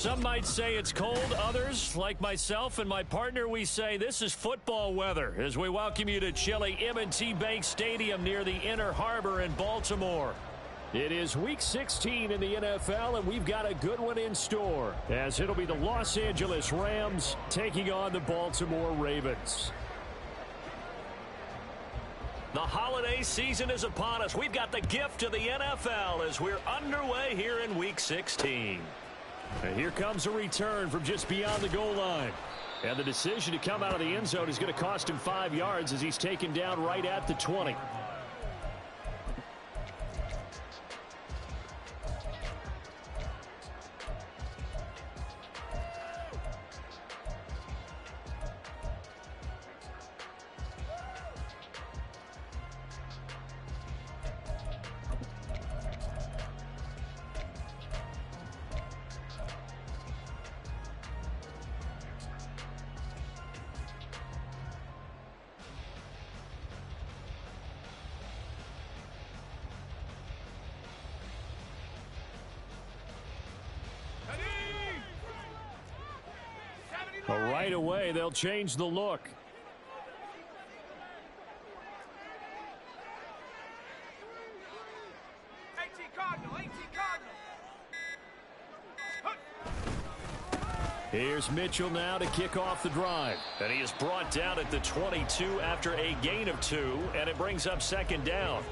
Some might say it's cold. Others, like myself and my partner, we say this is football weather as we welcome you to chilly M&T Bank Stadium near the Inner Harbor in Baltimore. It is Week 16 in the NFL, and we've got a good one in store, as it'll be the Los Angeles Rams taking on the Baltimore Ravens. The holiday season is upon us. We've got the gift of the NFL as we're underway here in Week 16. And here comes a return from just beyond the goal line. And the decision to come out of the end zone is going to cost him 5 yards as he's taken down right at the 20. Right away, they'll change the look. Here's Mitchell now to kick off the drive. And he is brought down at the 22 after a gain of 2, and it brings up second down.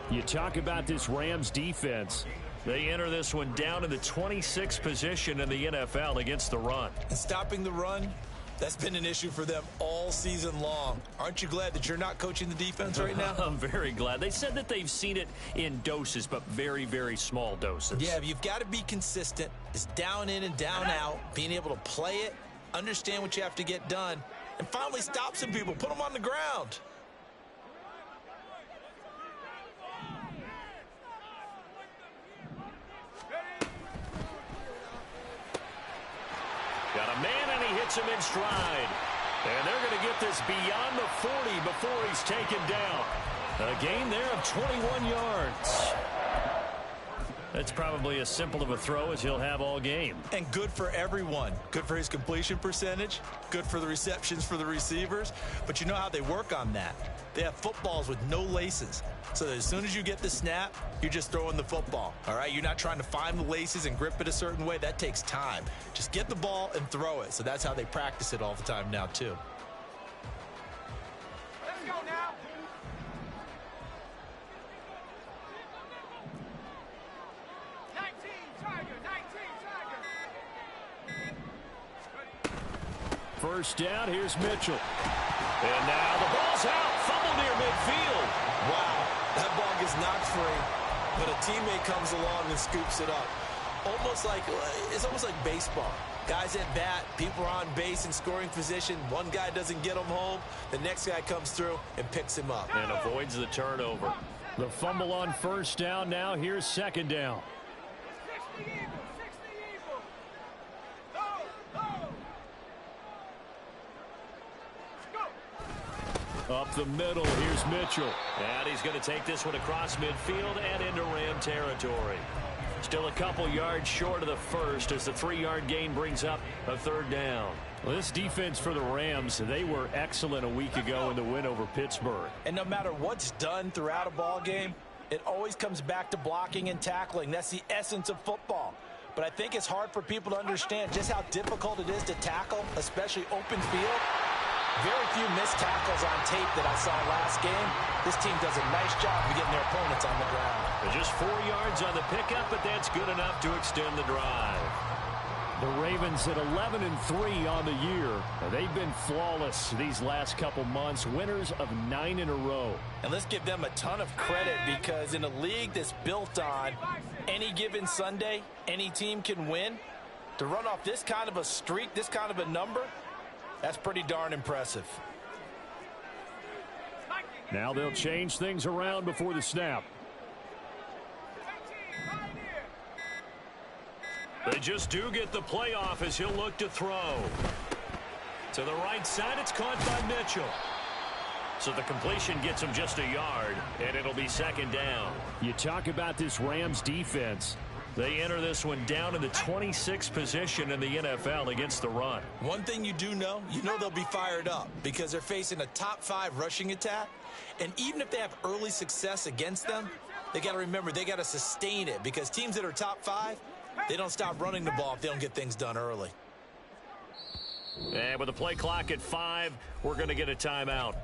You talk about this Rams defense. They enter this one down in the 26th position in the NFL against the run. And stopping the run, that's been an issue for them all season long. Aren't you glad that you're not coaching the defense right now? I'm very glad. They said that they've seen it in doses, but very, very small doses. Yeah, you've got to be consistent. It's down in and down out, being able to play it, understand what you have to get done, and finally stop some people, put them on the ground. Got a man, and he hits him in stride. And they're going to get this beyond the 40 before he's taken down. A gain there of 21 yards. That's probably as simple of a throw as he'll have all game. And good for everyone. Good for his completion percentage. Good for the receptions for the receivers. But you know how they work on that. They have footballs with no laces. So that as soon as you get the snap, you're just throwing the football. All right? You're not trying to find the laces and grip it a certain way. That takes time. Just get the ball and throw it. So that's how they practice it all the time now, too. Let's go now. First down, here's Mitchell. And now the ball's out. Fumble near midfield. Wow, that ball gets knocked free, but a teammate comes along and scoops it up. It's almost like baseball. Guys at bat, people are on base in scoring position. One guy doesn't get him home. The next guy comes through and picks him up. And avoids the turnover. The fumble on first down. Now here's second down. Up the middle, here's Mitchell. And he's going to take this one across midfield and into Ram territory. Still a couple yards short of the first as the 3-yard gain brings up a third down. Well, this defense for the Rams, they were excellent a week ago in the win over Pittsburgh. And no matter what's done throughout a ball game, it always comes back to blocking and tackling. That's the essence of football. But I think it's hard for people to understand just how difficult it is to tackle, especially open field. Very few missed tackles on tape that I saw last game. This team does a nice job of getting their opponents on the ground. Just 4 yards on the pickup, but that's good enough to extend the drive. The Ravens at 11-3 on the year. They've been flawless these last couple months, winners of 9 in a row. And let's give them a ton of credit because in a league that's built on any given Sunday, any team can win. To run off this kind of a streak, this kind of a number, that's pretty darn impressive. Now they'll change things around before the snap. They just do get the playoff as he'll look to throw. To the right side, it's caught by Mitchell. So the completion gets him just a yard, and it'll be second down. You talk about this Rams defense. They enter this one down in the 26th position in the NFL against the run. One thing you do know, they'll be fired up because they're facing a top 5 rushing attack. And even if they have early success against them, they got to remember they got to sustain it because teams that are top 5, they don't stop running the ball if they don't get things done early. And with the play clock at 5, we're going to get a timeout.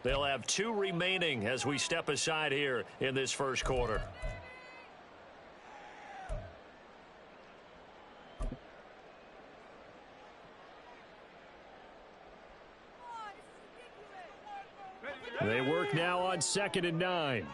They'll have 2 remaining as we step aside here in this first quarter. They work now on 2nd and 9.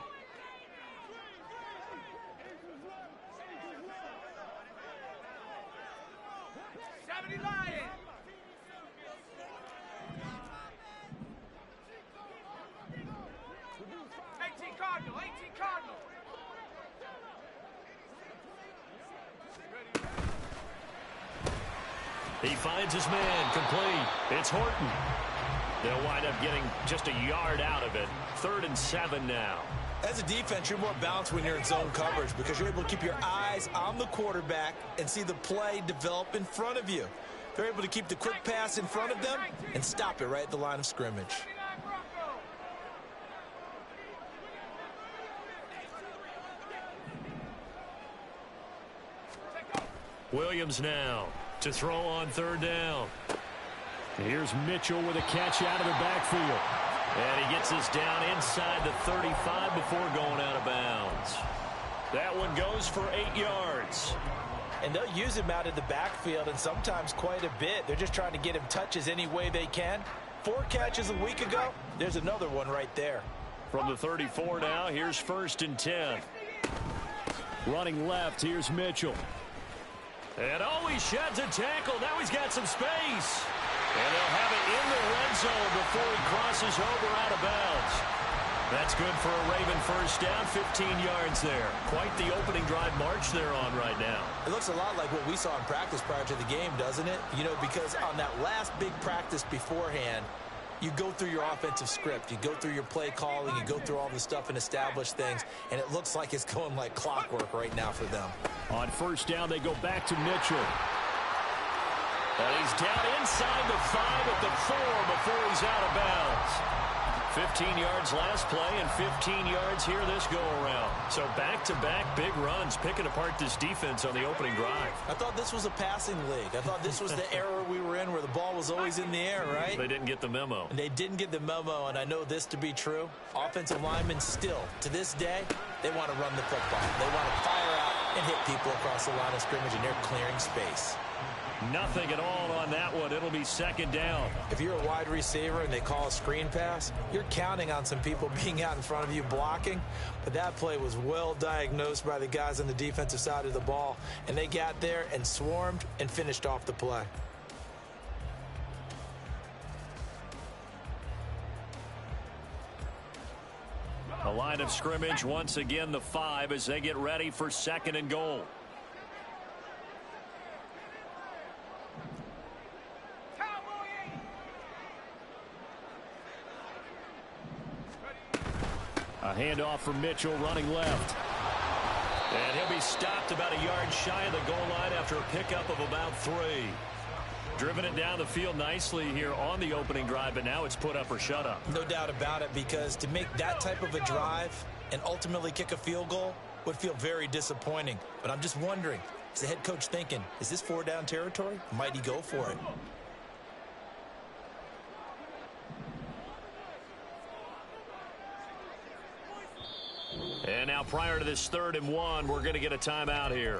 He finds his man, complete. It's Horton. They'll wind up getting just a yard out of it. 3rd and 7 now. As a defense, you're more balanced when you're in zone coverage because you're able to keep your eyes on the quarterback and see the play develop in front of you. They're able to keep the quick pass in front of them and stop it right at the line of scrimmage. Williams now to throw on 3rd down. Here's Mitchell with a catch out of the backfield. And he gets this down inside the 35 before going out of bounds. That one goes for 8 yards. And they'll use him out of the backfield and sometimes quite a bit. They're just trying to get him touches any way they can. 4 catches a week ago. There's another one right there. From the 34 now, here's 1st and 10. Running left, here's Mitchell. And he sheds a tackle. Now he's got some space. And they'll have it in the red zone before he crosses over out of bounds. That's good for a Raven first down, 15 yards there. Quite the opening drive march they're on right now. It looks a lot like what we saw in practice prior to the game, doesn't it? Because on that last big practice beforehand, you go through your offensive script. You go through your play calling. You go through all the stuff and establish things. And it looks like it's going like clockwork right now for them. On 1st down, they go back to Mitchell. And he's down inside the 5 at the 4 before he's out of bounds. 15 yards last play and 15 yards here this go-around. So back-to-back big runs picking apart this defense on the opening drive. I thought this was a passing league. I thought this was the era we were in where the ball was always in the air, right? They didn't get the memo. And they didn't get the memo, and I know this to be true. Offensive linemen still, to this day, they want to run the football. They want to fire out and hit people across the line of scrimmage, and they're clearing space. Nothing at all on that one. It'll be 2nd down. If you're a wide receiver and they call a screen pass, you're counting on some people being out in front of you blocking. But that play was well diagnosed by the guys on the defensive side of the ball. And they got there and swarmed and finished off the play. A line of scrimmage once again the 5 as they get ready for 2nd and goal. A handoff from Mitchell running left. And he'll be stopped about a yard shy of the goal line after a pickup of about 3. Driven it down the field nicely here on the opening drive, but now it's put up or shut up. No doubt about it, because to make that type of a drive and ultimately kick a field goal would feel very disappointing. But I'm just wondering, is the head coach thinking, is this 4-down territory? Might he go for it? And now prior to this 3rd and 1, we're going to get a timeout here.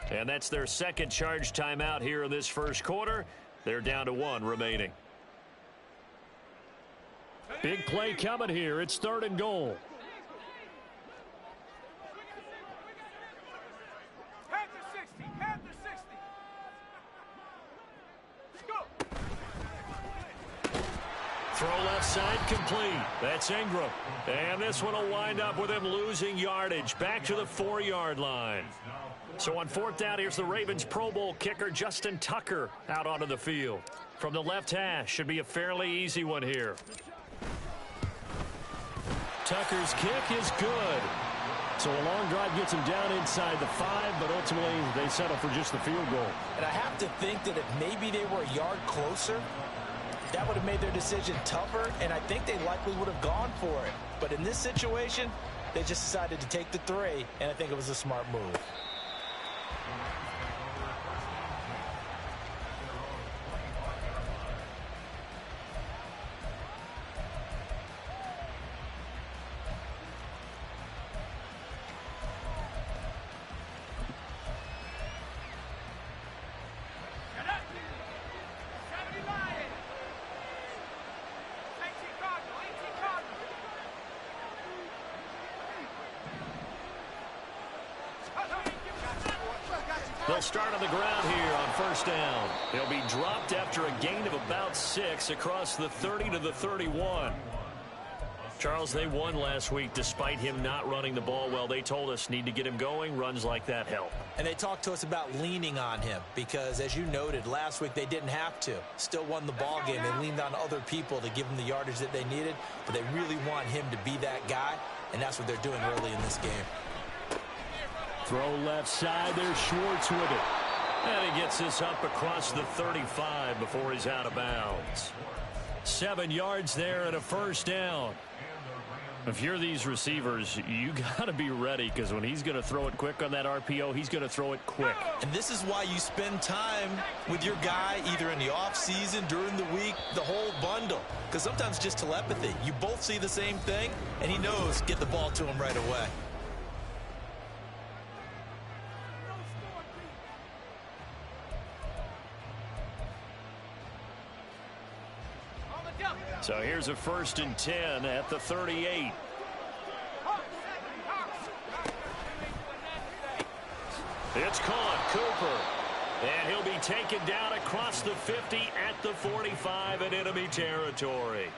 And that's their 2nd charge timeout here in this first quarter. They're down to 1 remaining. Big play coming here. It's 3rd and goal. Throw left side complete. That's Ingram. And this one will wind up with him losing yardage back to the 4-yard line. So on 4th down, here's the Ravens Pro Bowl kicker Justin Tucker out onto the field. From the left hash, should be a fairly easy one here. Tucker's kick is good. So a long drive gets them down inside the 5, but ultimately they settle for just the field goal. And I have to think that if maybe they were a yard closer, that would have made their decision tougher, and I think they likely would have gone for it. But in this situation, they just decided to take the 3, and I think it was a smart move. They'll start on the ground here on first down. He'll be dropped after a gain of about 6 across the 30 to the 31. Charles, they won last week despite him not running the ball well. They told us need to get him going. Runs like that help. And they talked to us about leaning on him because, as you noted, last week they didn't have to. Still won the ball game. They leaned on other people to give them the yardage that they needed, but they really want him to be that guy, and that's what they're doing early in this game. Throw left side. There's Schwartz with it. And he gets this up across the 35 before he's out of bounds. 7 yards there and a first down. If you're these receivers, you got to be ready because when he's going to throw it quick on that RPO, he's going to throw it quick. And this is why you spend time with your guy either in the offseason, during the week, the whole bundle. Because sometimes just telepathy. You both see the same thing, and he knows get the ball to him right away. So here's a 1st and 10 at the 38. It's caught. Cooper. And he'll be taken down across the 50 at the 45 in enemy territory.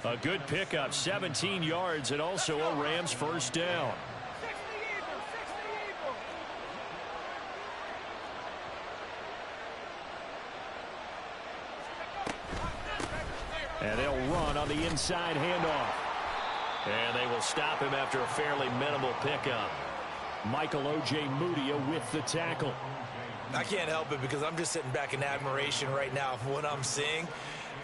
A good pickup, 17 yards, and also a Rams first down. And they'll run on the inside handoff. And they will stop him after a fairly minimal pickup. Michael O.J. Mudia with the tackle. I can't help it because I'm just sitting back in admiration right now of what I'm seeing.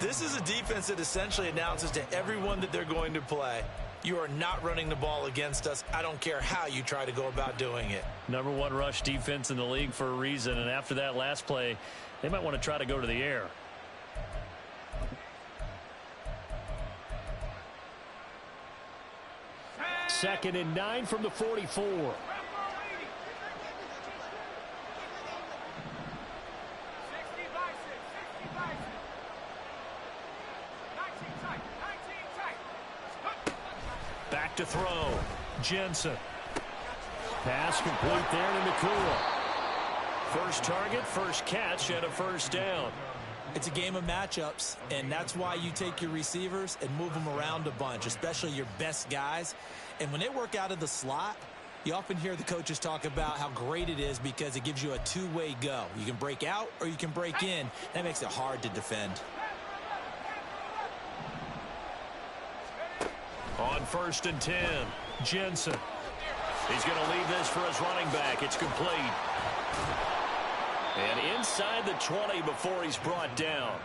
This is a defense that essentially announces to everyone that they're going to play, you are not running the ball against us. I don't care how you try to go about doing it. #1 rush defense in the league for a reason. And after that last play, they might want to try to go to the air. Second and 9 from the 44. Back to throw. Jensen. Pass complete there to Nakua. First target, first catch, and a first down. It's a game of matchups, and that's why you take your receivers and move them around a bunch, especially your best guys. And when they work out of the slot, you often hear the coaches talk about how great it is because it gives you a two-way go. You can break out or you can break in. That makes it hard to defend. On 1st and 10, Jensen. He's going to leave this for his running back. It's complete. And inside the 20 before he's brought down.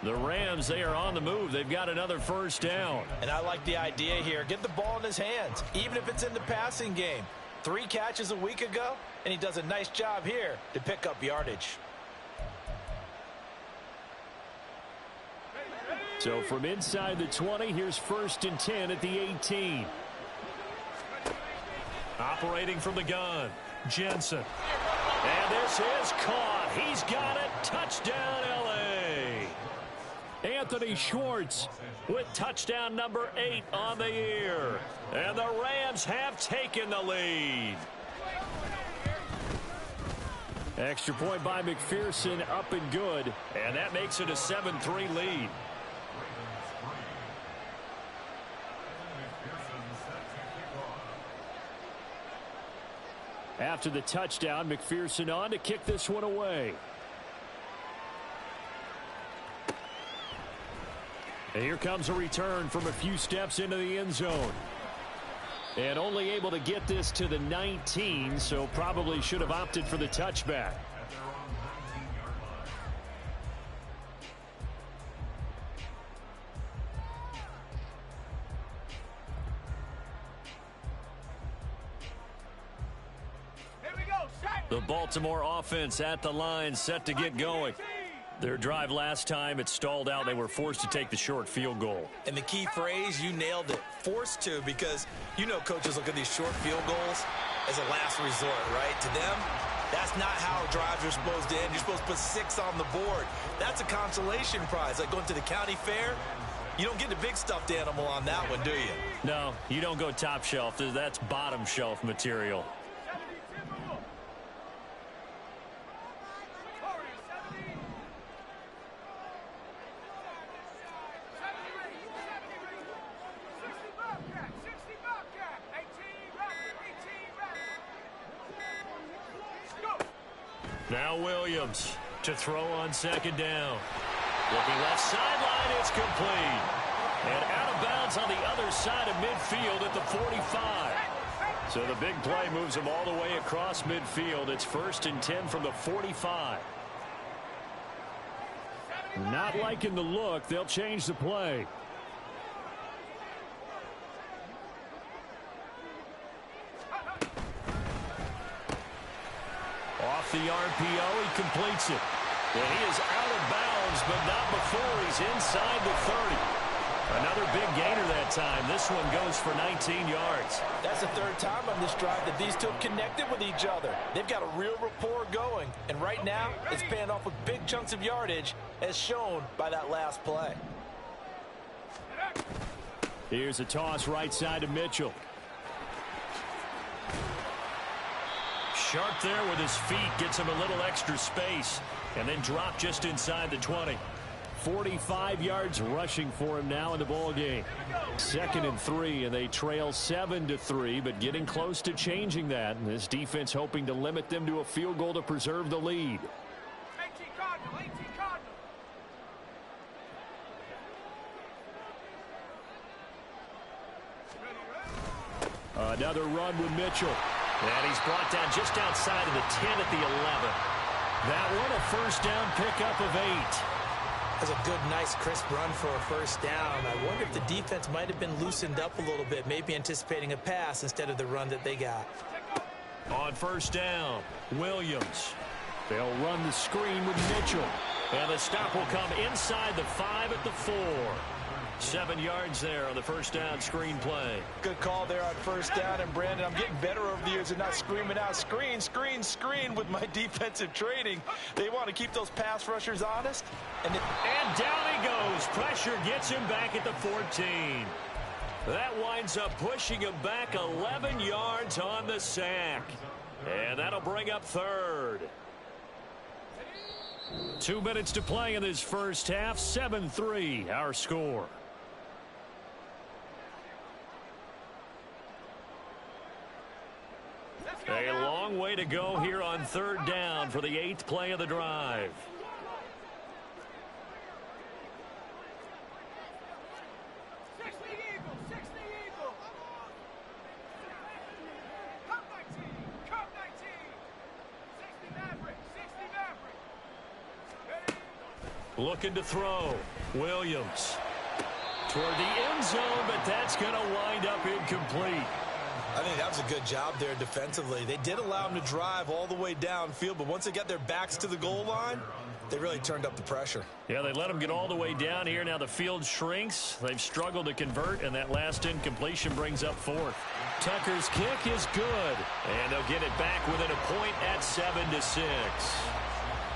The Rams, they are on the move. They've got another first down. And I like the idea here. Get the ball in his hands, even if it's in the passing game. 3 catches a week ago, and he does a nice job here to pick up yardage. So from inside the 20, here's 1st and 10 at the 18. Operating from the gun, Jensen. And this is caught. He's got it. Touchdown, L.A. Anthony Schwartz with touchdown number 8 on the year. And the Rams have taken the lead. Extra point by McPherson, up and good. And that makes it a 7-3 lead. After the touchdown, McPherson on to kick this one away. And here comes a return from a few steps into the end zone. And only able to get this to the 19, so probably should have opted for the touchback. The Baltimore offense at the line, set to get going. Their drive last time, it stalled out. They were forced to take the short field goal. And the key phrase, you nailed it, forced to, because you know coaches look at these short field goals as a last resort, right? To them, that's not how drives are supposed to end. You're supposed to put 6 on the board. That's a consolation prize, like going to the county fair. You don't get the big stuffed animal on that one, do you? No, you don't go top shelf. That's bottom shelf material. Now Williams to throw on second down. Looking left sideline, it's complete. And out of bounds on the other side of midfield at the 45. So the big play moves him all the way across midfield. It's 1st and 10 from the 45. Not liking the look. They'll change the play. Off the RPO, he completes it. And he is out of bounds, but not before he's inside the 30. Another big gainer that time. This one goes for 19 yards. That's the 3rd time on this drive that these two have connected with each other. They've got a real rapport going. And right now, it's paying off with big chunks of yardage, as shown by that last play. Here's a toss right side to Mitchell. Sharp there with his feet, gets him a little extra space, and then drop just inside the 20. 45 yards rushing for him now in the ball game. 2nd and 3, and they trail 7-3, but getting close to changing that. And this defense hoping to limit them to a field goal to preserve the lead. Another run with Mitchell. And he's brought down just outside of the 10 at the 11. That one a first down pickup of 8. That's a good, nice, crisp run for a first down. I wonder if the defense might have been loosened up a little bit, maybe anticipating a pass instead of the run that they got. On first down, Williams. They'll run the screen with Mitchell. And the stop will come inside the 5 at the 4. 7 yards there on the first down screen play. Good call there on first down. And Brandon, I'm getting better over the years and not screaming out screen, screen, screen with my defensive training. They want to keep those pass rushers honest. And down he goes. Pressure gets him back at the 14. That winds up pushing him back 11 yards on the sack. And that'll bring up 3rd. 2 minutes to play in this first half. 7-3 our score. A long way to go here on 3rd down for the 8th play of the drive. Looking to throw. Williams toward the end zone, but that's going to wind up incomplete. I think that was a good job there defensively. They did allow them to drive all the way downfield, but once they got their backs to the goal line, they really turned up the pressure. Yeah, they let them get all the way down here. Now the field shrinks. They've struggled to convert, and that last incompletion brings up 4th. Tucker's kick is good, and they'll get it back within a point at 7-6.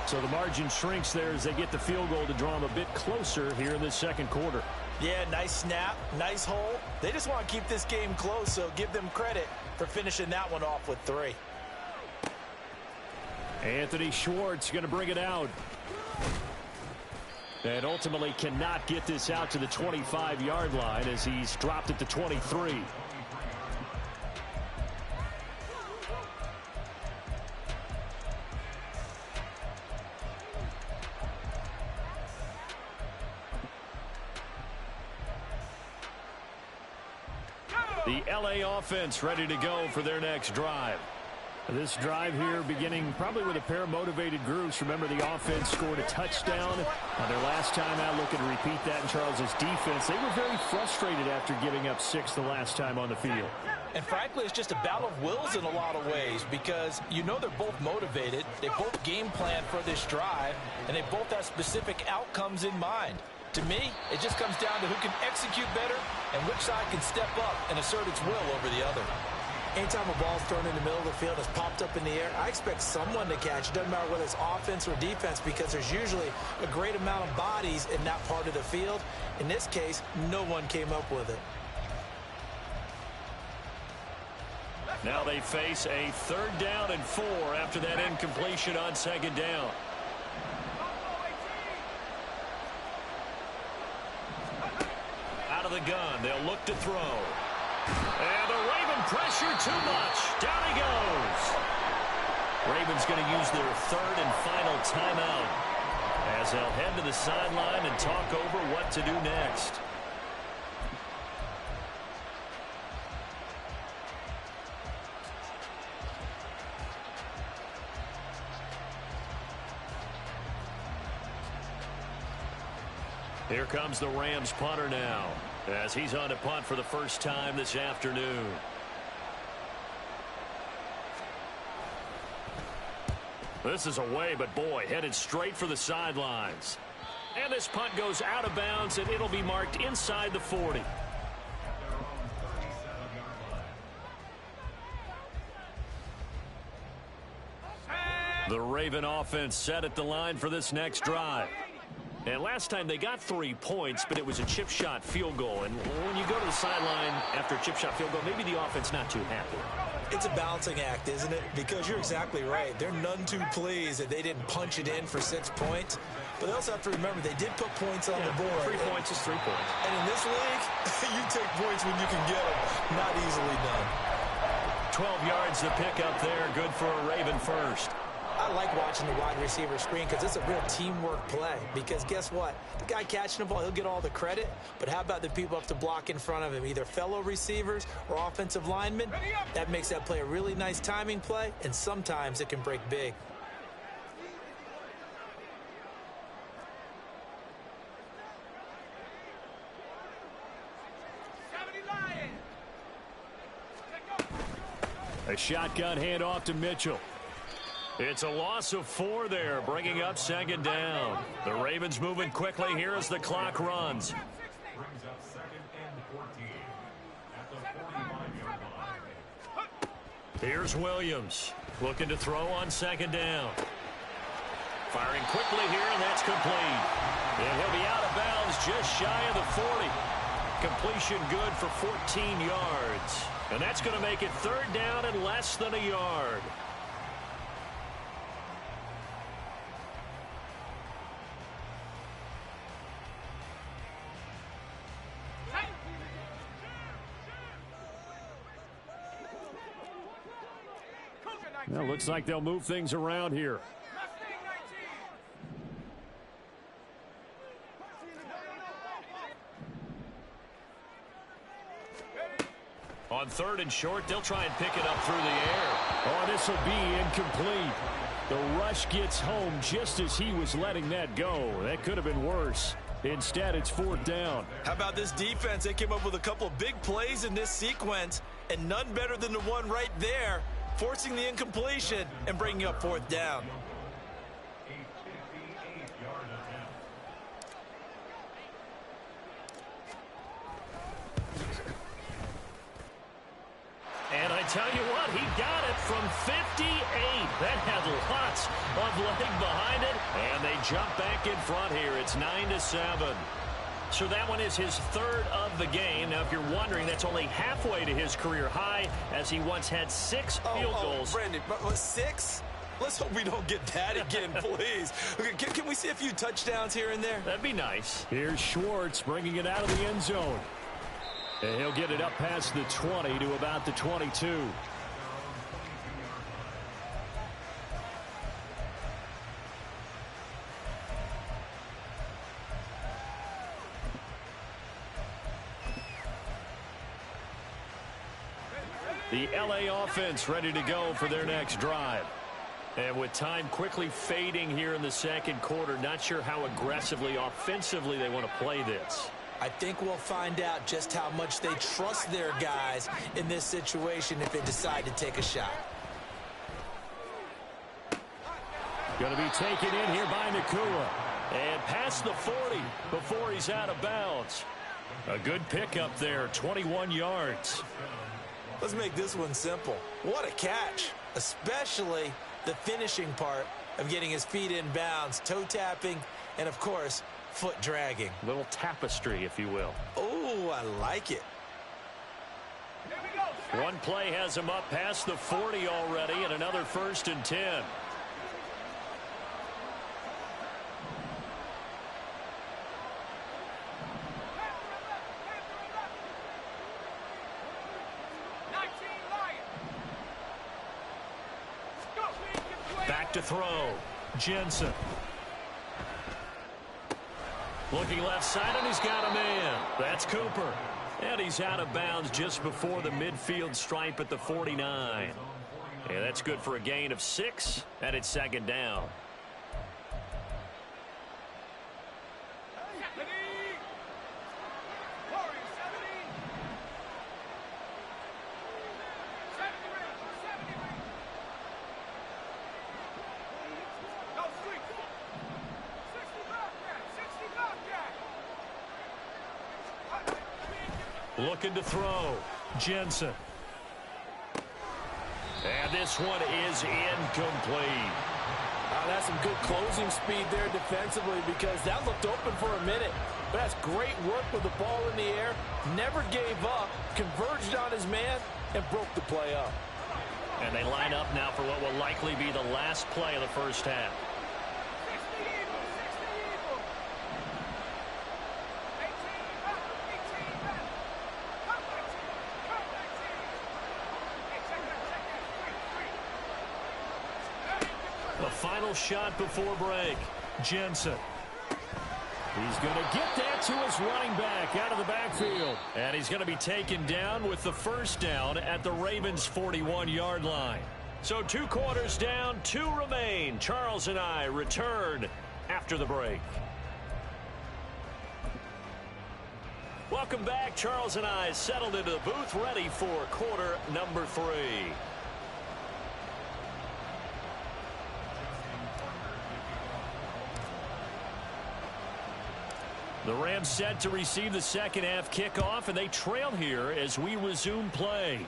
So the margin shrinks there as they get the field goal to draw them a bit closer here in the 2nd quarter. Yeah, nice snap, nice hole. They just want to keep this game close, so give them credit for finishing that one off with 3. Anthony Schwartz going to bring it out. And ultimately cannot get this out to the 25-yard line as he's dropped at the 23. The LA offense ready to go for their next drive. This drive here beginning probably with a pair of motivated groups. Remember, the offense scored a touchdown on their last time out, looking to repeat that in Charles's defense. They were very frustrated after giving up 6 the last time on the field. And frankly, it's just a battle of wills in a lot of ways because you know they're both motivated. They both game plan for this drive, and they both have specific outcomes in mind. To me, it just comes down to who can execute better and which side can step up and assert its will over the other. Anytime a ball's thrown in the middle of the field, it's popped up in the air, I expect someone to catch. It doesn't matter whether it's offense or defense because there's usually a great amount of bodies in that part of the field. In this case, no one came up with it. Now they face a 3rd down and 4 after that incompletion on 2nd down. Out of the gun, they'll look to throw. And the Raven pressure too much. Down he goes. Ravens going to use their 3rd and final timeout as they'll head to the sideline and talk over what to do next. Here comes the Rams punter now as he's on to punt for the first time this afternoon. This is away, but boy, headed straight for the sidelines. And this punt goes out of bounds, and it'll be marked inside the 40. The Raven offense set at the line for this next drive. And last time they got 3 points, but it was a chip shot field goal. And when you go to the sideline after a chip shot field goal, maybe the offense not too happy. It's a balancing act, isn't it? Because you're exactly right. They're none too pleased that they didn't punch it in for 6 points. But they also have to remember they did put points on the board. 3 points is 3 points. And in this league, you take points when you can get them. Not easily done. 12 yards to pick up there. Good for a Raven first. I like watching the wide receiver screen because it's a real teamwork play. Because guess what? The guy catching the ball, he'll get all the credit. But how about the people up to block in front of him, either fellow receivers or offensive linemen? That makes that play a really nice timing play, and sometimes it can break big. A shotgun handoff to Mitchell. It's a loss of 4 there, bringing up 2nd down. The Ravens moving quickly here as the clock runs. Here's Williams, looking to throw on 2nd down. Firing quickly here, and that's complete. And he'll be out of bounds just shy of the 40. Completion good for 14 yards. And that's going to make it 3rd down and less than a yard. Well, looks like they'll move things around here. On 3rd and short, they'll try and pick it up through the air. Oh, this will be incomplete. The rush gets home just as he was letting that go. That could have been worse. Instead, it's 4th down. How about this defense? They came up with a couple of big plays in this sequence, and none better than the one right there, forcing the incompletion and bringing up 4th down. And I tell you what, he got it from 58. That had lots of leg behind it. And they jump back in front here. It's 9-7. So that one is his 3rd of the game. Now, if you're wondering, that's only halfway to his career high, as he once had 6 field goals. Brandon, 6? Let's hope we don't get that again, please. Okay, can we see a few touchdowns here and there? That'd be nice. Here's Schwartz bringing it out of the end zone. And he'll get it up past the 20 to about the 22. The LA offense ready to go for their next drive. And with time quickly fading here in the second quarter, not sure how aggressively, offensively they want to play this. I think we'll find out just how much they trust their guys in this situation if they decide to take a shot. Going to be taken in here by Nakua. And past the 40 before he's out of bounds. A good pickup there, 21 yards. Let's make this one simple. What a catch, especially the finishing part of getting his feet in bounds, toe tapping, and of course, foot dragging. Little tapestry, if you will. Oh, I like it. One play has him up past the 40 already, and another 1st and 10. Back to throw. Jensen. Looking left side, and he's got a man. That's Cooper. And he's out of bounds just before the midfield stripe at the 49. And that's good for a gain of 6, and it's 2nd down. Looking to throw. Jensen. And this one is incomplete. That's some good closing speed there defensively because that looked open for a minute. But that's great work with the ball in the air. Never gave up. Converged on his man and broke the play up. And they line up now for what will likely be the last play of the first half. Final shot before break. Jensen. He's going to get that to his running back out of the backfield. And he's going to be taken down with the 1st down at the Ravens' 41-yard line. So 2 quarters down, 2 remain. Charles and I return after the break. Welcome back. Charles and I settled into the booth ready for quarter number 3. The Rams set to receive the second half kickoff, and they trail here as we resume play.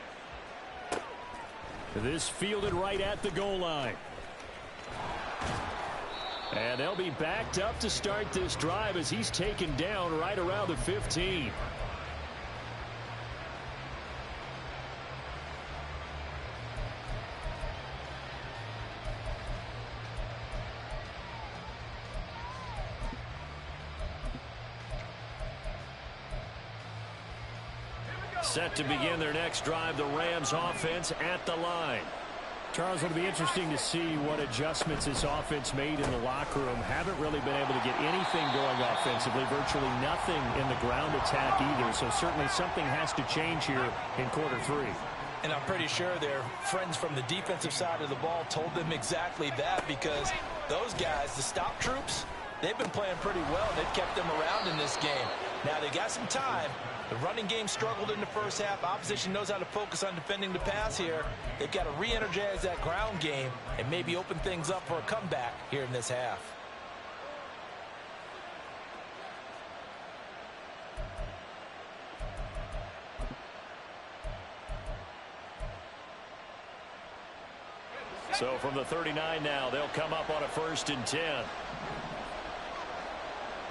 This fielded right at the goal line. And they'll be backed up to start this drive as he's taken down right around the 15. Set to begin their next drive, the Rams offense at the line. Charles, it'll be interesting to see what adjustments this offense made in the locker room. Haven't really been able to get anything going offensively, virtually nothing in the ground attack either. So certainly something has to change here in quarter 3. And I'm pretty sure their friends from the defensive side of the ball told them exactly that because those guys, the stop troops, they've been playing pretty well. They've kept them around in this game. Now they got some time. The running game struggled in the first half. Opposition knows how to focus on defending the pass here. They've got to re-energize that ground game and maybe open things up for a comeback here in this half. So from the 39 now, they'll come up on a 1st and 10.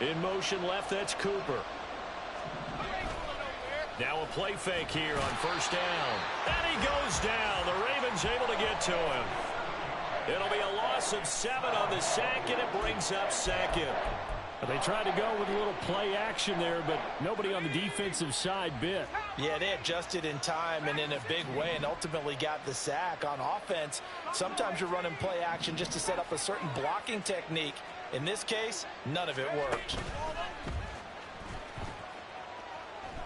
In motion left, that's Cooper. Now a play fake here on 1st down. And he goes down. The Ravens able to get to him. It'll be a loss of 7 on the sack, and it brings up 2nd. They tried to go with a little play action there, but nobody on the defensive side bit. Yeah, they adjusted in time and in a big way and ultimately got the sack. On offense, sometimes you're running play action just to set up a certain blocking technique. In this case, none of it worked.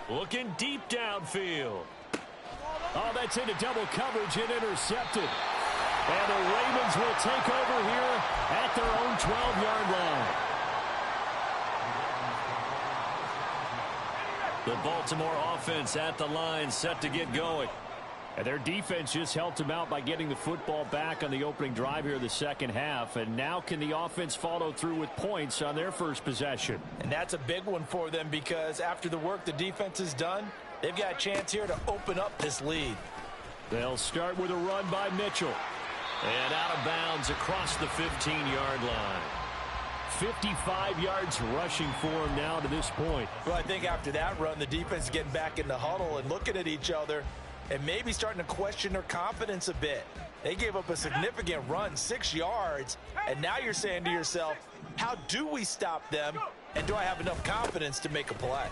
Looking deep downfield. Oh, that's into double coverage and intercepted. And the Ravens will take over here at their own 12-yard line. The Baltimore offense at the line, set to get going. And their defense just helped them out by getting the football back on the opening drive here in the second half. And now can the offense follow through with points on their first possession? And that's a big one for them because after the work the defense has done, they've got a chance here to open up this lead. They'll start with a run by Mitchell. And out of bounds across the 15-yard line. 55 yards rushing for him now to this point. Well, I think after that run, the defense is getting back in the huddle and looking at each other and maybe starting to question their confidence a bit. They gave up a significant run, 6 yards, and now you're saying to yourself, how do we stop them, and do I have enough confidence to make a play?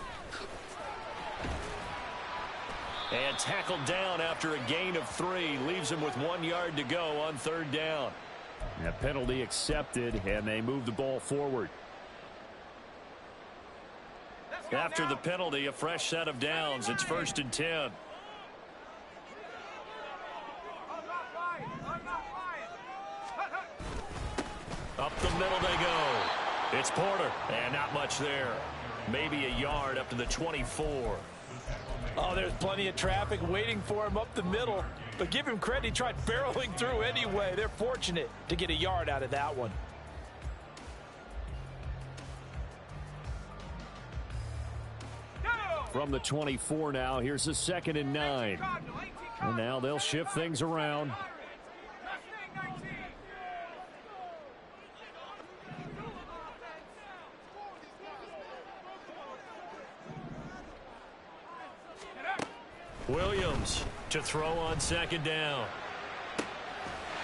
And tackled down after a gain of 3. Leaves him with 1 yard to go on third down. A penalty accepted, and they move the ball forward. After the penalty, a fresh set of downs. It's 1st and 10. Up the middle they go. It's Porter, and not much there. Maybe a yard up to the 24. Oh, there's plenty of traffic waiting for him up the middle. But give him credit, he tried barreling through anyway. They're fortunate to get a yard out of that one. From the 24 now, here's a 2nd and 9. And now they'll shift things around. Williams to throw on 2nd down.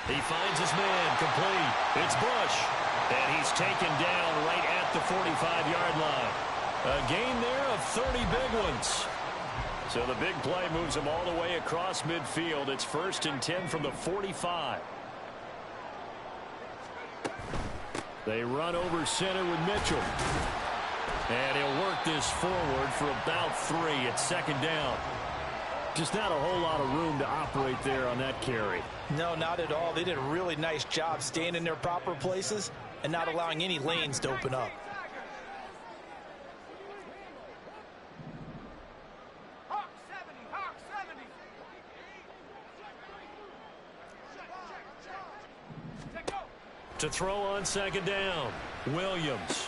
He finds his man, complete. It's Bush. And he's taken down right at the 45-yard line. A gain there of 30 big ones. So the big play moves him all the way across midfield. It's 1st and 10 from the 45. They run over center with Mitchell. And he'll work this forward for about 3. It's 2nd down. Just not a whole lot of room to operate there on that carry. No, not at all. They did a really nice job staying in their proper places and not allowing any lanes to open up. To throw on 2nd down, Williams.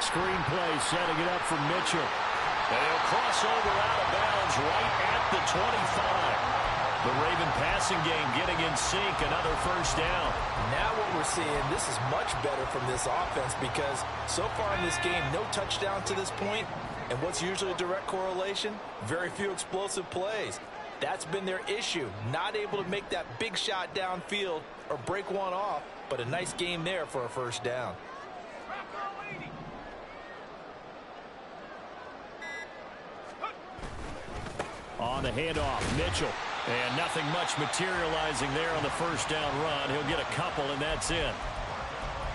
Screen play setting it up for Mitchell. And he'll cross over out of bounds right at the 25. The Raven passing game getting in sync, another 1st down. Now what we're seeing, this is much better from this offense because so far in this game, no touchdown to this point. And what's usually a direct correlation? Very few explosive plays. That's been their issue. Not able to make that big shot downfield or break one off, but a nice game there for a 1st down. On the handoff, Mitchell. And nothing much materializing there on the 1st down run. He'll get a couple, and that's it.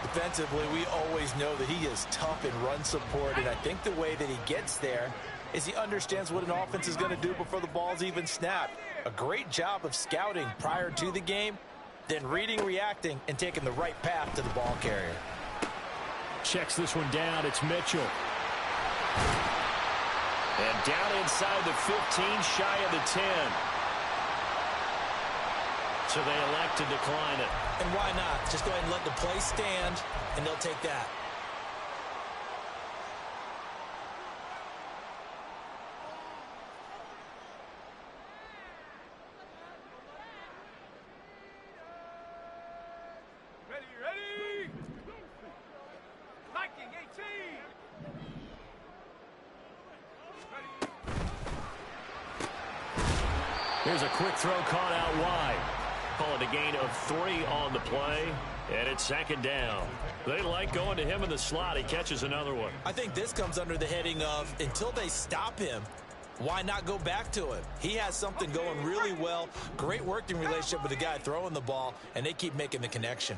Defensively, we always know that he is tough in run support, and I think the way that he gets there is he understands what an offense is going to do before the ball's even snapped. A great job of scouting prior to the game, then reading, reacting, and taking the right path to the ball carrier. Checks this one down. It's Mitchell. And down inside the 15, shy of the 10. So they elect to decline it. And why not? Just go ahead and let the play stand, and they'll take that. Ready! Liking 18! Here's a quick throw caught out wide. Call it a gain of 3 on the play, and it's 2nd down. They like going to him in the slot. He catches another one. I think this comes under the heading of until they stop him, why not go back to him? He has something going really well. Great working relationship with the guy throwing the ball, and they keep making the connection.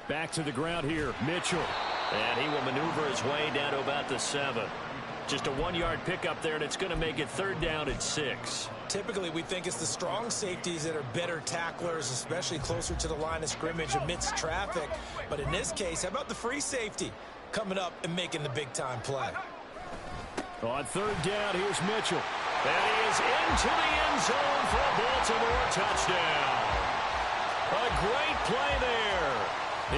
Back to the ground here, Mitchell. And he will maneuver his way down to about the 7. Just a 1-yard pickup there, and it's going to make it 3rd down and 6. Typically, we think it's the strong safeties that are better tacklers, especially closer to the line of scrimmage amidst traffic. But in this case, how about the free safety coming up and making the big-time play? On 3rd down, here's Mitchell. And he is into the end zone for a Baltimore touchdown. A great play there.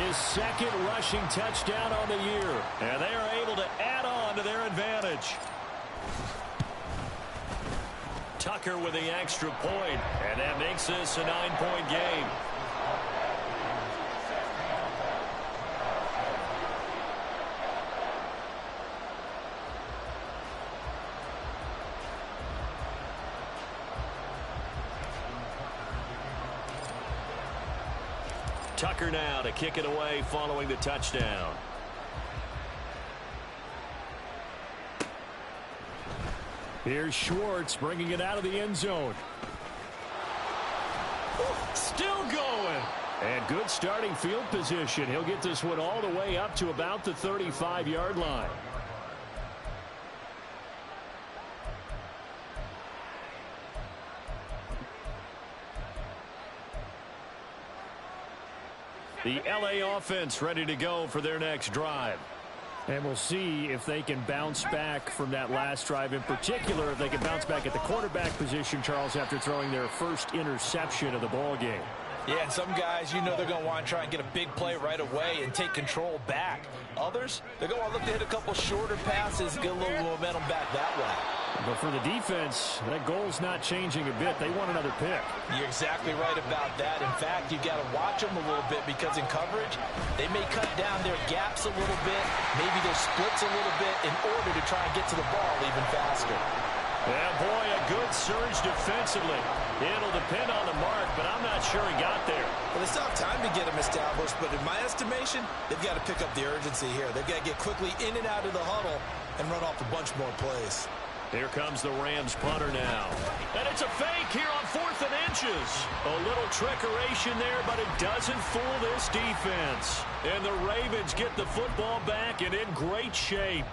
His 2nd rushing touchdown on the year. And they are able to add on to their advantage. Tucker with the extra point, and that makes this a 9-point game. Tucker now to kick it away following the touchdown. Here's Schwartz bringing it out of the end zone. Still going. And good starting field position. He'll get this one all the way up to about the 35-yard line. The LA offense ready to go for their next drive. And we'll see if they can bounce back from that last drive, in particular if they can bounce back at the quarterback position, Charles, after throwing their first interception of the ball game. Yeah, and some guys, you know, they're going to want to try and get a big play right away and take control back. Others, they're going to look to hit a couple shorter passes, get a little momentum back that way. But for the defense, that goal's not changing a bit. They want another pick. You're exactly right about that. In fact, you got to watch them a little bit because in coverage, they may cut down their gaps a little bit, maybe their splits a little bit in order to try and get to the ball even faster. Yeah, boy, a good surge defensively. It'll depend on the mark, but I'm not sure he got there. Well, it's not time to get him established, but in my estimation, they've got to pick up the urgency here. They've got to get quickly in and out of the huddle and run off a bunch more plays. Here comes the Rams punter now. And it's a fake here on 4th and inches. A little trickeration there, but it doesn't fool this defense. And the Ravens get the football back and in great shape.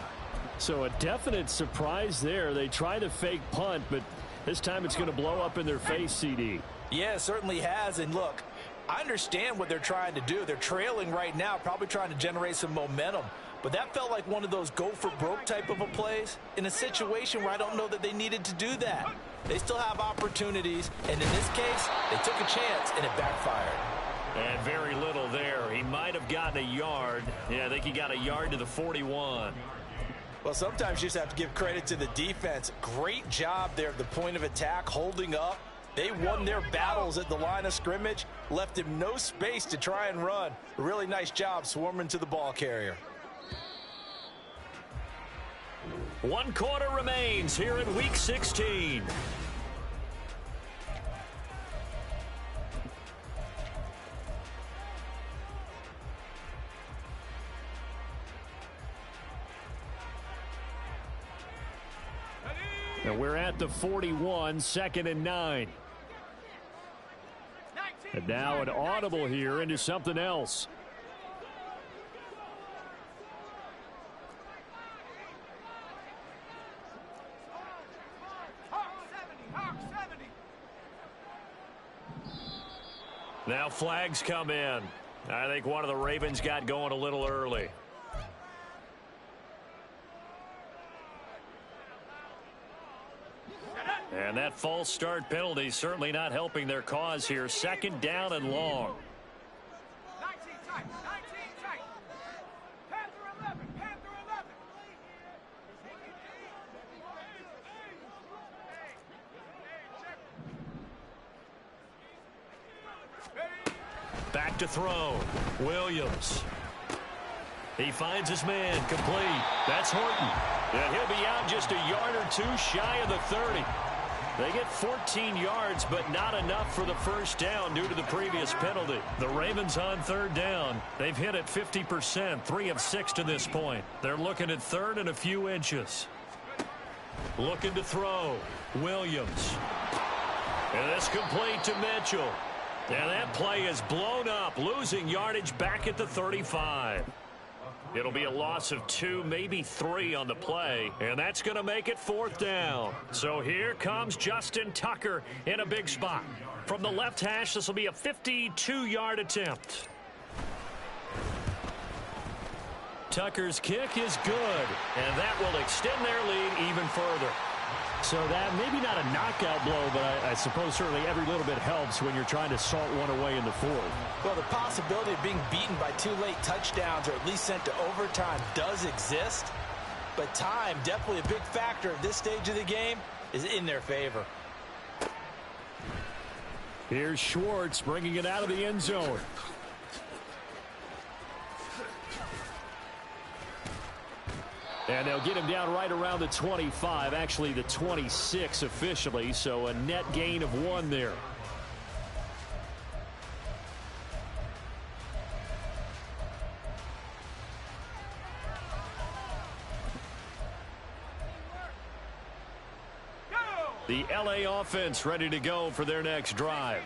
So a definite surprise there. They try the fake punt, but this time it's going to blow up in their face, CD. Yeah, it certainly has. And look, I understand what they're trying to do. They're trailing right now, probably trying to generate some momentum. But that felt like one of those go-for-broke type of a plays in a situation where I don't know that they needed to do that. They still have opportunities, and in this case, they took a chance, and it backfired. And very little there. He might have gotten a yard. Yeah, I think he got a yard to the 41. Well, sometimes you just have to give credit to the defense. Great job there at the point of attack, holding up. They won their battles at the line of scrimmage, left him no space to try and run. A really nice job swarming to the ball carrier. 1 quarter remains here in week 16. And we're at the 41, 2nd and 9. And now an audible here into something else. Now flags come in. I think one of the Ravens got going a little early. And that false start penalty certainly not helping their cause here. 2nd down and long. 19 tight, 19 tight. Panther 11, Panther 11. Back to throw. Williams. He finds his man complete. That's Horton. And he'll be out just a yard or two shy of the 30. They get 14 yards, but not enough for the first down due to the previous penalty. The Ravens on 3rd down. They've hit it 50%, 3 of 6 to this point. They're looking at 3rd and a few inches. Looking to throw. Williams. And this complete to Mitchell. And that play is blown up, losing yardage back at the 35. It'll be a loss of 2, maybe 3 on the play, and that's going to make it 4th down. So here comes Justin Tucker in a big spot. From the left hash, this will be a 52-yard attempt. Tucker's kick is good, and that will extend their lead even further. So that maybe not a knockout blow, but I suppose certainly every little bit helps when you're trying to salt one away in the 4th. Well, the possibility of being beaten by 2 late touchdowns or at least sent to overtime does exist, but time, definitely a big factor at this stage of the game, is in their favor. Here's Schwartz bringing it out of the end zone. And they'll get him down right around the 25, actually the 26 officially, so a net gain of 1 there. The LA offense ready to go for their next drive.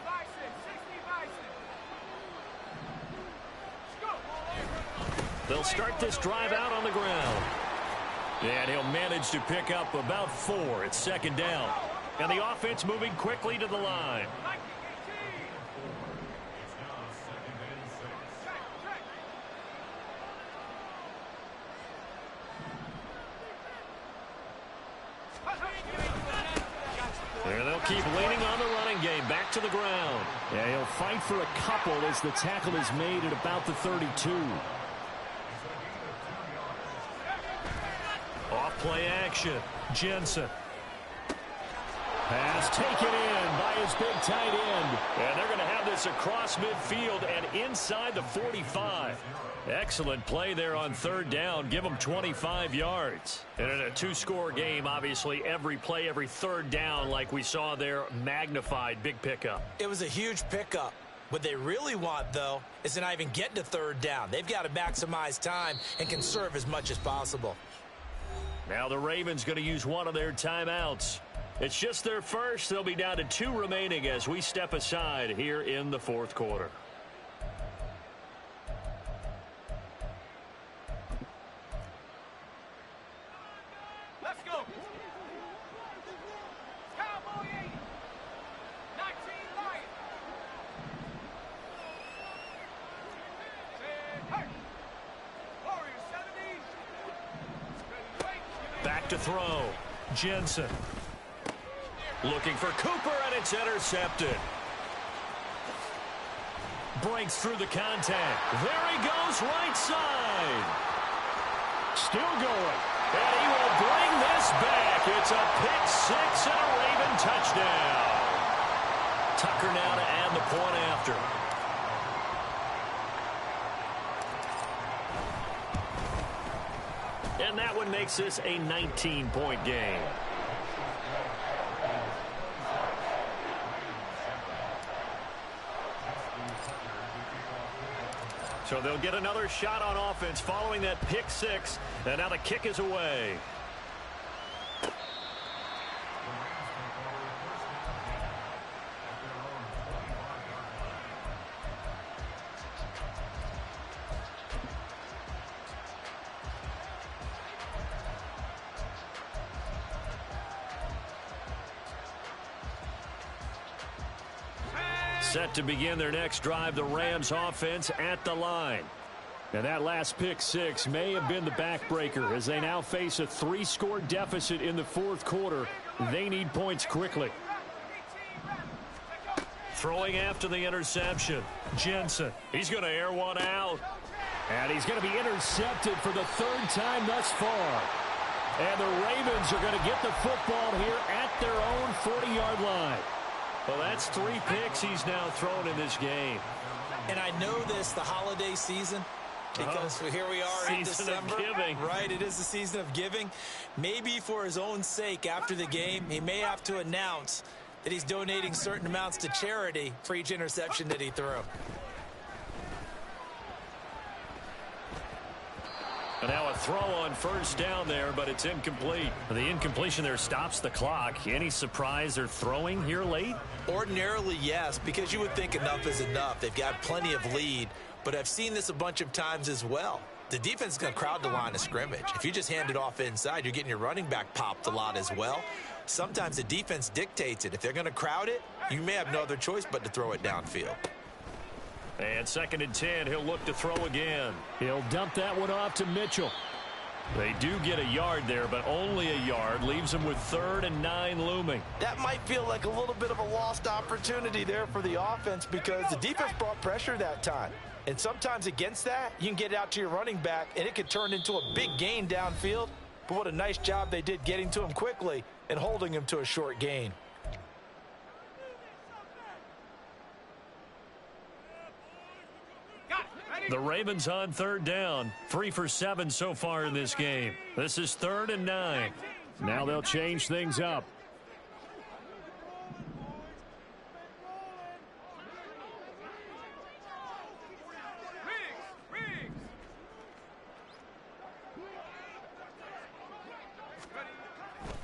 They'll start this drive out on the ground. And he'll manage to pick up about 4. It's 2nd down. And the offense moving quickly to the line. And they'll keep leaning on the running game. Back to the ground. Yeah, he'll fight for a couple as the tackle is made at about the 32. Off play action. Jensen. Pass taken in by his big tight end. And they're going to have this across midfield and inside the 45. Excellent play there on 3rd down. Give them 25 yards. And in a 2-score game, obviously, every play, every 3rd down, like we saw there, magnified. Big pickup. It was a huge pickup. What they really want, though, is to not even get to 3rd down. They've got to maximize time and conserve as much as possible. Now the Ravens going to use one of their timeouts. It's just their first. They'll be down to 2 remaining as we step aside here in the 4th quarter. Let's go. Cowboy 80. 19 Lions. Hey. Warriors 70. Back to throw. Jensen. Looking for Cooper, and it's intercepted. Breaks through the contact. There he goes, right side. Still going. And he will bring this back. It's a pick 6 and a Raven touchdown. Tucker now to add the point after. And that one makes this a 19-point game. So they'll get another shot on offense following that pick 6. And now the kick is away. Set to begin their next drive, the Rams offense at the line. And that last pick 6 may have been the backbreaker as they now face a 3-score deficit in the 4th quarter. They need points quickly. Throwing after the interception. Jensen. He's going to air one out. And he's going to be intercepted for the 3rd time thus far. And the Ravens are going to get the football here at their own 40-yard line. Well, that's 3 picks he's now thrown in this game. And I know this, the holiday season, because here we are in December. Season of giving. Right, it is the season of giving. Maybe for his own sake after the game, he may have to announce that he's donating certain amounts to charity for each interception that he threw. And now a throw on first down there, but it's incomplete. The incompletion there stops the clock. Any surprise they're throwing here late? Ordinarily, yes, because you would think enough is enough. They've got plenty of lead, but I've seen this a bunch of times as well. The defense is going to crowd the line of scrimmage. If you just hand it off inside, you're getting your running back popped a lot as well. Sometimes the defense dictates it. If they're going to crowd it, you may have no other choice but to throw it downfield. And 2nd and 10, he'll look to throw again. He'll dump that one off to Mitchell. They do get a yard there, but only a yard. Leaves them with 3rd and 9 looming. That might feel like a little bit of a lost opportunity there for the offense because the defense brought pressure that time. And sometimes against that, you can get it out to your running back, and it could turn into a big gain downfield. But what a nice job they did getting to him quickly and holding him to a short gain. The Ravens on 3rd down. 3 for 7 so far in this game. This is 3rd and 9. Now they'll change things up.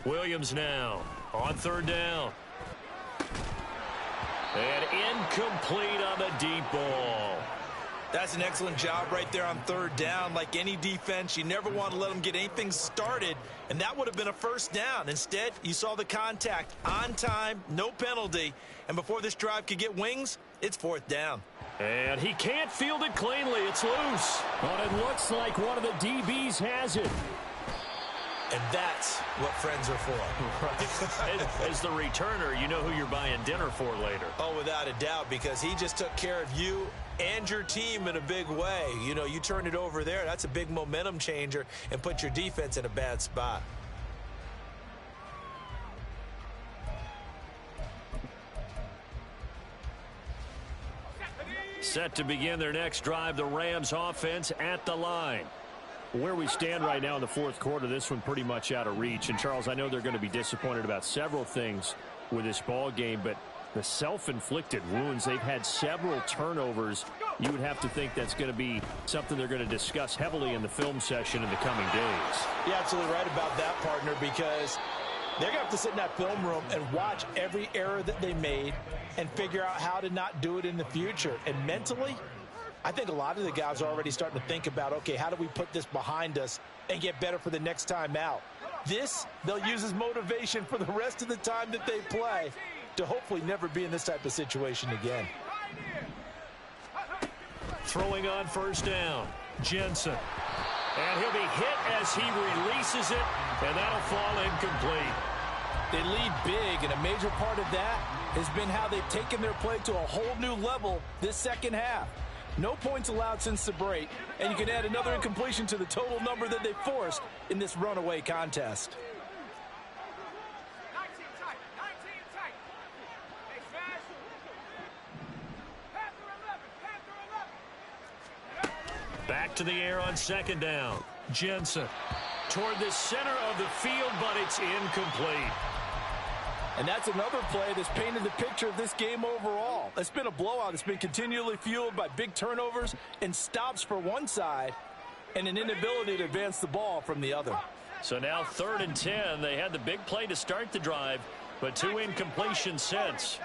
Williams now on 3rd down. And incomplete on the deep ball. That's an excellent job right there on 3rd down. Like any defense, you never want to let them get anything started, and that would have been a 1st down. Instead, you saw the contact on time, no penalty, and before this drive could get wings, it's 4th down. And he can't field it cleanly. It's loose. But it looks like one of the DBs has it. And that's what friends are for. Right. As the returner, you know who you're buying dinner for later. Oh, without a doubt, because he just took care of you and your team in a big way. You know, you turned it over there. That's a big momentum changer and put your defense in a bad spot. Set to begin their next drive, the Rams offense at the line. Where we stand right now in the 4th quarter, this one pretty much out of reach. And, Charles, I know they're going to be disappointed about several things with this ball game, but the self-inflicted wounds, they've had several turnovers. You would have to think that's going to be something they're going to discuss heavily in the film session in the coming days. You're absolutely right about that, partner, because they're going to have to sit in that film room and watch every error that they made and figure out how to not do it in the future. And mentally, I think a lot of the guys are already starting to think about, okay, how do we put this behind us and get better for the next time out? This, they'll use as motivation for the rest of the time that they play to hopefully never be in this type of situation again. Throwing on 1st down, Jensen. And he'll be hit as he releases it, and that'll fall incomplete. They lead big, and a major part of that has been how they've taken their play to a whole new level this 2nd half. No points allowed since the break, and you can add another incompletion to the total number that they forced in this runaway contest. 19 tight. 19 tight. Hey, smash. Panther 11. Back to the air on 2nd down. Jensen toward the center of the field, but it's incomplete. And that's another play that's painted the picture of this game overall. It's been a blowout. It's been continually fueled by big turnovers and stops for one side and an inability to advance the ball from the other. So now 3rd and 10. They had the big play to start the drive, but 2 incompletions since.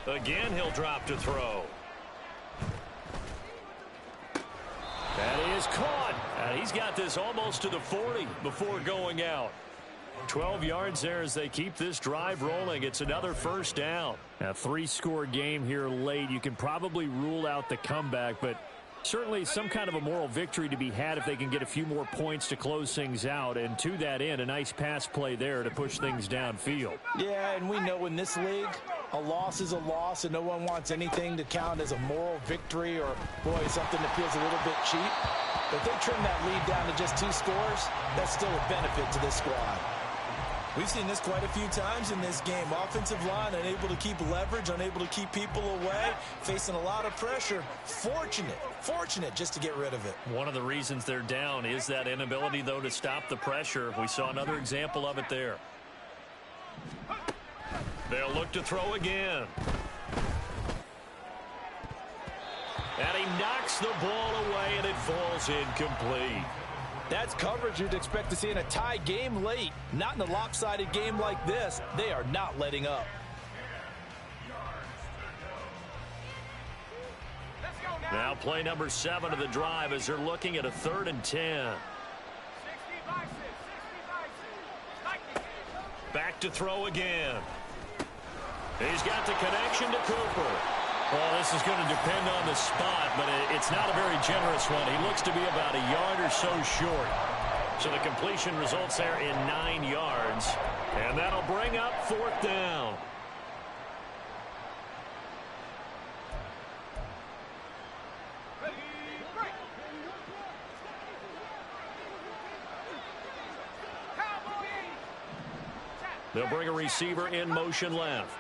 Again, he'll drop to throw. That is caught. And he's got this almost to the 40 before going out. 12 yards there as they keep this drive rolling. It's another 1st down. A 3-score game here late. You can probably rule out the comeback, but certainly some kind of a moral victory to be had if they can get a few more points to close things out. And to that end, a nice pass play there to push things downfield. Yeah, and we know in this league, a loss is a loss, and no one wants anything to count as a moral victory or, boy, something that feels a little bit cheap. But if they trim that lead down to just 2 scores, that's still a benefit to this squad. We've seen this quite a few times in this game. Offensive line unable to keep leverage, unable to keep people away, facing a lot of pressure. Fortunate just to get rid of it. One of the reasons they're down is that inability, though, to stop the pressure. We saw another example of it there. They'll look to throw again. And he knocks the ball away, and it falls incomplete. That's coverage you'd expect to see in a tie game late. Not in a lopsided game like this. They are not letting up. Now play number 7 of the drive as they're looking at a 3rd and 10. Back to throw again. He's got the connection to Cooper. Well, this is going to depend on the spot, but it's not a very generous one. He looks to be about a yard or so short. So the completion results there in 9 yards. And that'll bring up 4th down. They'll bring a receiver in motion left.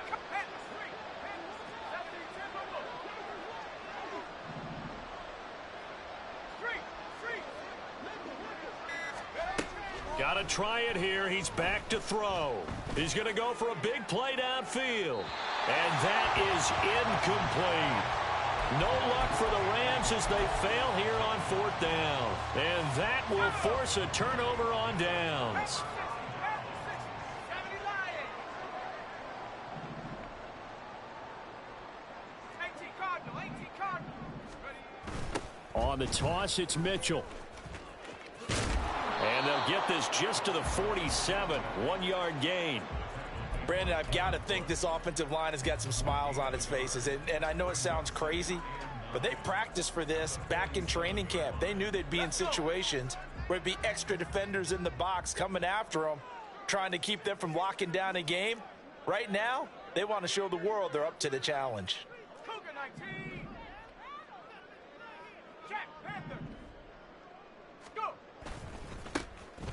Got to try it here. He's back to throw. He's going to go for a big play downfield. And that is incomplete. No luck for the Rams as they fail here on 4th down. And that will force a turnover on downs. On the toss, it's Mitchell. And they'll get this just to the 47. 1-yard gain. Brandon, I've got to think this offensive line has got some smiles on its faces. And I know it sounds crazy, but they practiced for this back in training camp. They knew they'd be in situations where it'd be extra defenders in the box coming after them, trying to keep them from locking down a game. Right now, they want to show the world they're up to the challenge.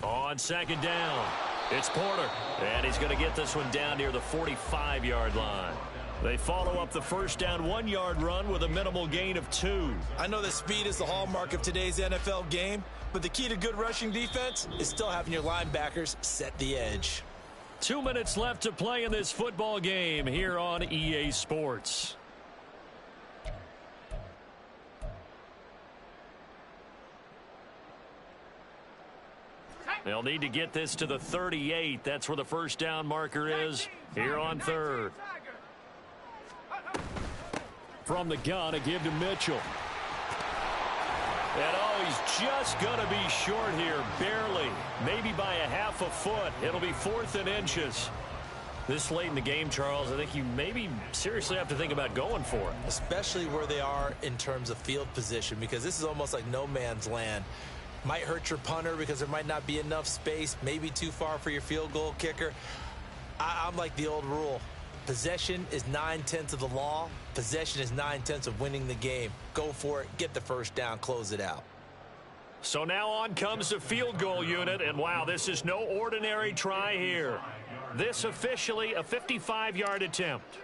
On 2nd down, it's Porter, and he's going to get this one down near the 45-yard line. They follow up the 1st down 1-yard run with a minimal gain of 2. I know that speed is the hallmark of today's NFL game, but the key to good rushing defense is still having your linebackers set the edge. 2 minutes left to play in this football game here on EA Sports. They'll need to get this to the 38. That's where the 1st down marker is here on 3rd. From the gun, a give to Mitchell. And he's just going to be short here, barely, maybe by a half a foot. It'll be 4th and inches. This late in the game, Charles, I think you maybe seriously have to think about going for it. Especially where they are in terms of field position, because this is almost like no man's land. Might hurt your punter because there might not be enough space, maybe too far for your field goal kicker. I'm like the old rule. Possession is 9/10 of the law. Possession is 9/10 of winning the game. Go for it, get the 1st down, close it out. So now on comes the field goal unit, and wow, this is no ordinary try here. This officially a 55-yard attempt.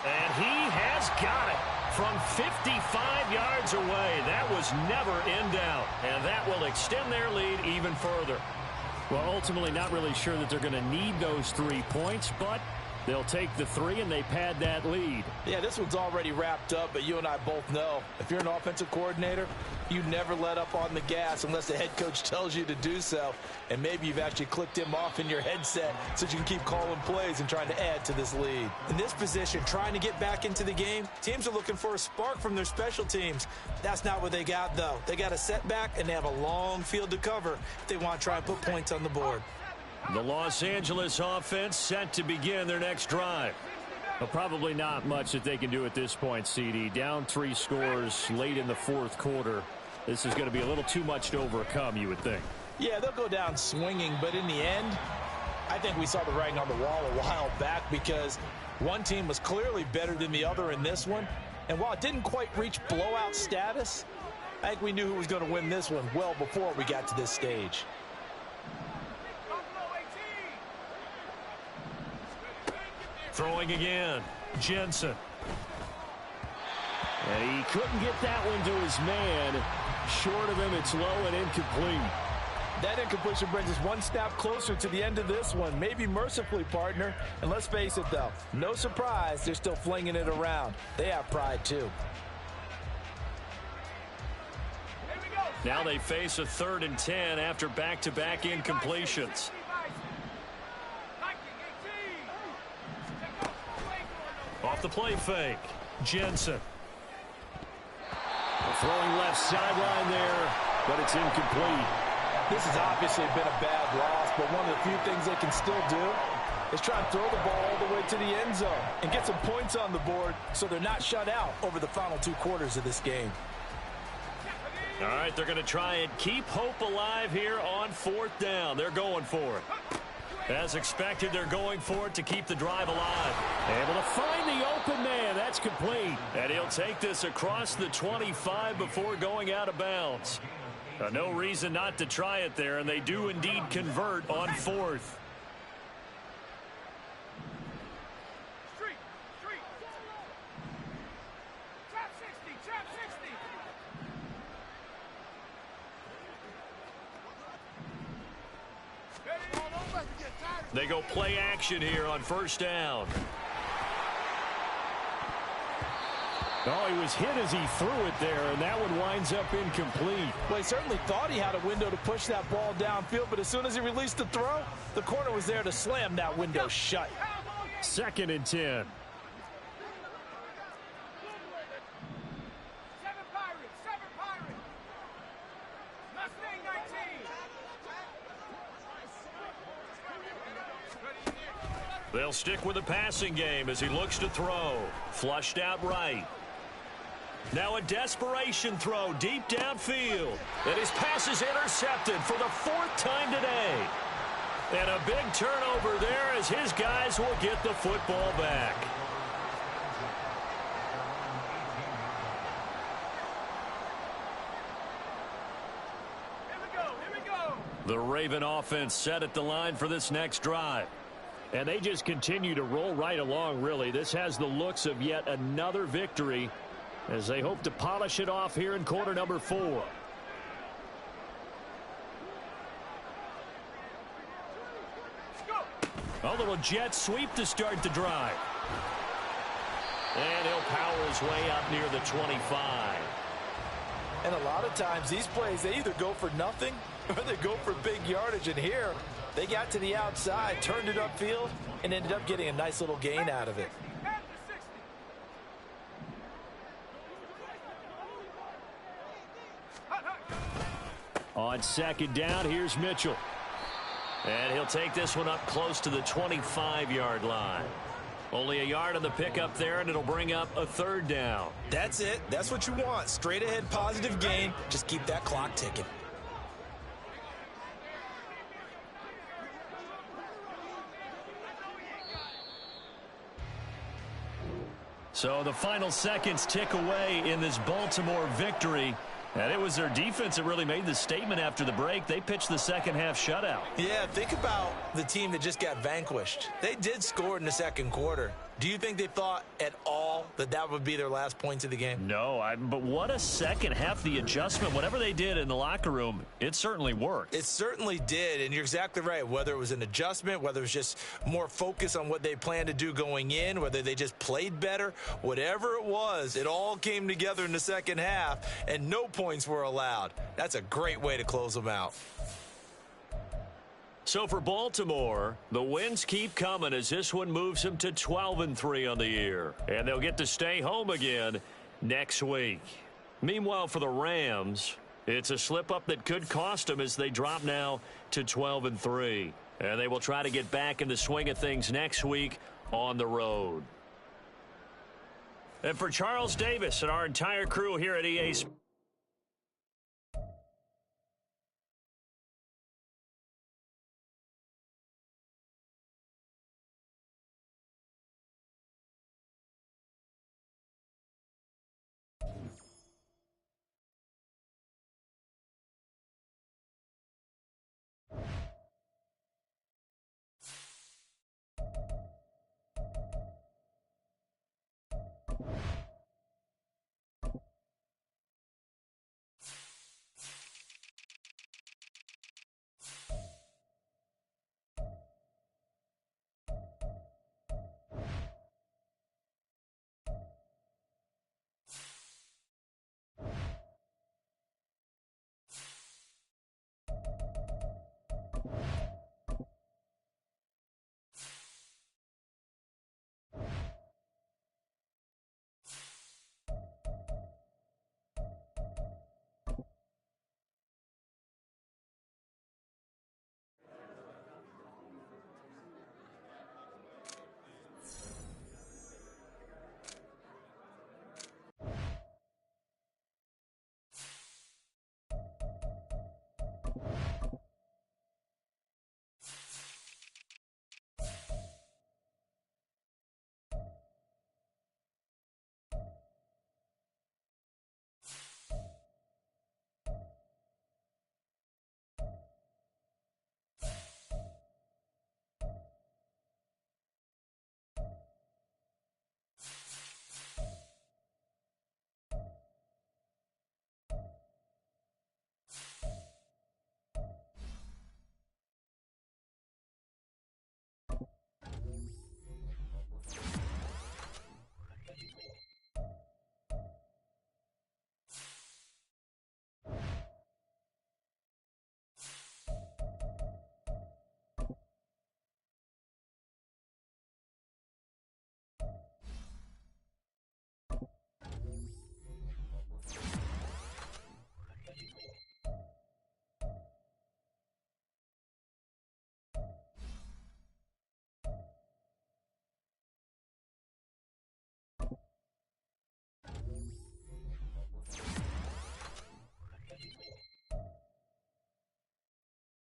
And he has got it from 55 yards away. That was never in doubt, and that will extend their lead even further. Well, ultimately not really sure that they're going to need those 3 points, but they'll take the 3 and they pad that lead. Yeah, this one's already wrapped up, but you and I both know if you're an offensive coordinator, you never let up on the gas unless the head coach tells you to do so. And maybe you've actually clicked him off in your headset so you can keep calling plays and trying to add to this lead. In this position, trying to get back into the game, teams are looking for a spark from their special teams. That's not what they got, though. They got a setback, and they have a long field to cover if they want to try and put points on the board. The Los Angeles offense set to begin their next drive. Well, probably not much that they can do at this point, CD. Down 3 scores late in the 4th quarter. This is going to be a little too much to overcome, you would think. Yeah, they'll go down swinging, but in the end, I think we saw the writing on the wall a while back because one team was clearly better than the other in this one. And while it didn't quite reach blowout status, I think we knew who was going to win this one well before we got to this stage. Throwing again, Jensen. And he couldn't get that one to his man. Short of him, it's low and incomplete. That incompletion brings us one snap closer to the end of this one. Maybe mercifully, partner. And let's face it, though, no surprise, they're still flinging it around. They have pride, too. Now they face a 3rd and 10 after back-to-back incompletions. Off the play fake, Jensen. Throwing left sideline there, but it's incomplete. This has obviously been a bad loss, but one of the few things they can still do is try and throw the ball all the way to the end zone and get some points on the board so they're not shut out over the final 2 quarters of this game. All right, they're going to try and keep hope alive here on 4th down. They're going for it. As expected, they're going for it to keep the drive alive. Able to find the open man. That's complete. And he'll take this across the 25 before going out of bounds. No reason not to try it there, and they do indeed convert on 4th. They go play action here on 1st down. Oh, he was hit as he threw it there, and that one winds up incomplete. Well, he certainly thought he had a window to push that ball downfield, but as soon as he released the throw, the corner was there to slam that window shut. 2nd and 10. They'll stick with the passing game as he looks to throw. Flushed out right. Now a desperation throw deep downfield. And his pass is intercepted for the 4th time today. And a big turnover there as his guys will get the football back. Here we go. The Raven offense set at the line for this next drive. And they just continue to roll right along, really. This has the looks of yet another victory as they hope to polish it off here in quarter number 4. A little jet sweep to start the drive. And he'll power his way up near the 25. And a lot of times these plays, they either go for nothing or they go for big yardage. And here, they got to the outside, turned it upfield, and ended up getting a nice little gain out of it. On 2nd down, here's Mitchell. And he'll take this one up close to the 25-yard line. Only a yard on the pickup there, and it'll bring up a 3rd down. That's it. That's what you want. Straight ahead positive gain. Just keep that clock ticking. So the final seconds tick away in this Baltimore victory. And it was their defense that really made the statement after the break. They pitched the 2nd half shutout. Yeah, think about the team that just got vanquished. They did score in the 2nd quarter. Do you think they thought at all that that would be their last points of the game? No, but what a 2nd half. The adjustment, whatever they did in the locker room, it certainly worked. It certainly did, and you're exactly right. Whether it was an adjustment, whether it was just more focus on what they planned to do going in, whether they just played better, whatever it was, it all came together in the 2nd half, and no points were allowed. That's a great way to close them out. So for Baltimore, the wins keep coming as this one moves them to 12-3 on the year. And they'll get to stay home again next week. Meanwhile, for the Rams, it's a slip-up that could cost them as they drop now to 12-3. And they will try to get back in the swing of things next week on the road. And for Charles Davis and our entire crew here at EA Sports.